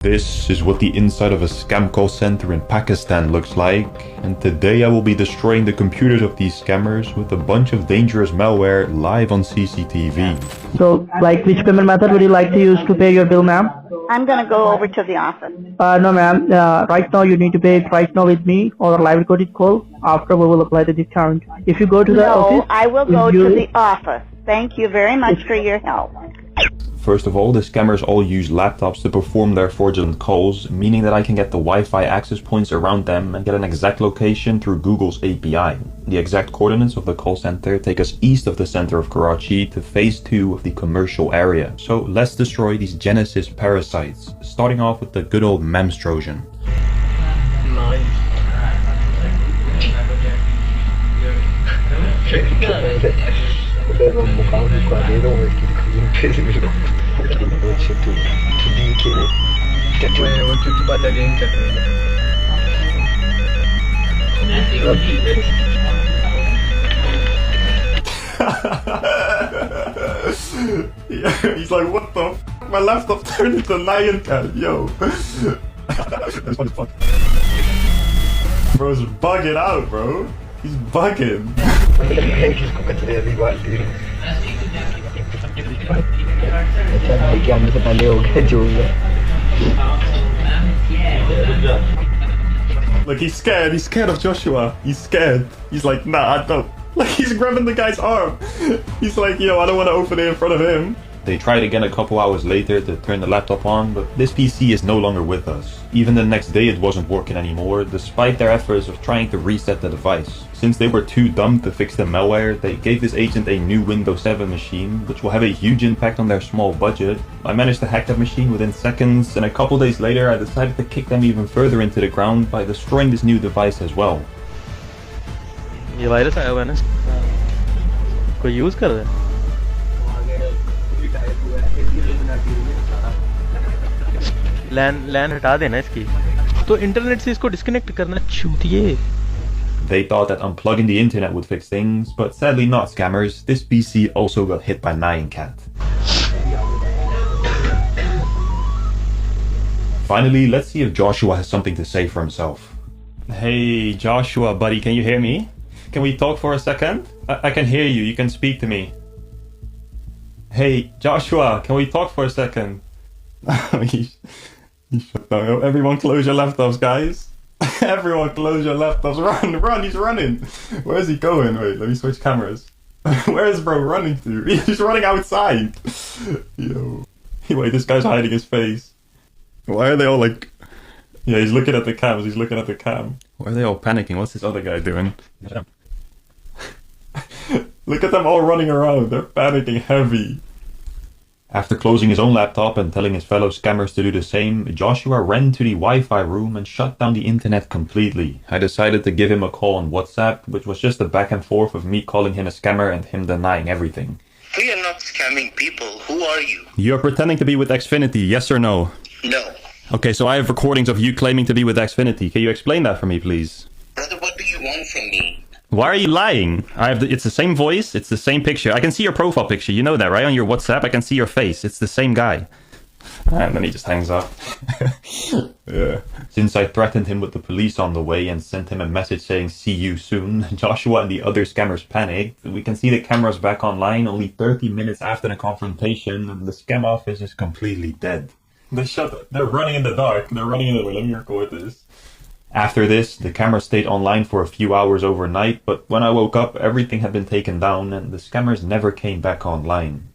This is what the inside of a scam call center in Pakistan looks like, and today I will be destroying the computers of these scammers with a bunch of dangerous malware live on CCTV. So, like, which payment method would you like to use to pay your bill, ma'am? I'm going to go over to the office. No, ma'am. Right now you need to pay it right now with me or a live recorded call. After we will apply the discount. If you go to the office... No, I will go to the office. Thank you very much for your help. First of all, the scammers all use laptops to perform their fraudulent calls, meaning that I can get the Wi-Fi access points around them and get an exact location through Google's API. The exact coordinates of the call center take us east of the center of Karachi to phase 2 of the commercial area. So let's destroy these Genesis parasites, starting off with the good old MEMS Trojan. Yeah, he's like, what the f? My laptop turned into lion cat, yo. Bro's bugging out, bro. He's bugging. Look, he's scared of Joshua. He's scared. He's like, nah, I don't. Like, he's grabbing the guy's arm. He's like, yo, I don't want to open it in front of him. They tried again a couple hours later to turn the laptop on, but this PC is no longer with us. Even the next day it wasn't working anymore, despite their efforts of trying to reset the device. Since they were too dumb to fix the malware, they gave this agent a new Windows 7 machine, which will have a huge impact on their small budget. I managed to hack that machine within seconds, and a couple days later I decided to kick them even further into the ground by destroying this new device as well. ये virus आया हुआ है ना, कोई use कर रहा है? लैन हटा देना इसकी, तो इंटरनेट से इसको डिस्कनेक्ट करना चूतिए. They thought that unplugging the internet would fix things, but sadly not, scammers. This PC also got hit by Nyan Cat. Finally, let's see if Joshua has something to say for himself. Hey Joshua, buddy, can you hear me? Can we talk for a second? I can hear you, you can speak to me. Hey Joshua, can we talk for a second? He shut down. Everyone close your laptops, guys. Everyone close your laptops. Run, he's running. Where is he going? Wait, let me switch cameras. Where is bro running to? He's running outside. Yo. Wait, this guy's hiding his face. Why are they all like... Yeah, he's looking at the cams, he's looking at the cam. Why are they all panicking? What's this other guy doing? Look at them all running around, they're panicking heavy. After closing his own laptop and telling his fellow scammers to do the same, Joshua ran to the Wi-Fi room and shut down the internet completely. I decided to give him a call on WhatsApp, which was just a back and forth of me calling him a scammer and him denying everything. We are not scamming people. Who are you? You're pretending to be with Xfinity, yes or no? No. Okay, so I have recordings of you claiming to be with Xfinity. Can you explain that for me, please? Brother, what do you want from me? Why are you lying? It's the same voice, it's the same picture. I can see your profile picture, you know that, right? On your WhatsApp, I can see your face. It's the same guy. And then he just hangs up. Yeah. Since I threatened him with the police on the way and sent him a message saying see you soon, Joshua and the other scammers panicked. We can see the cameras back online only 30 minutes after the confrontation, and the scam office is completely dead. They're running in the dark. They're running in the way. Let me record this. After this, the camera stayed online for a few hours overnight, but when I woke up, everything had been taken down and the scammers never came back online.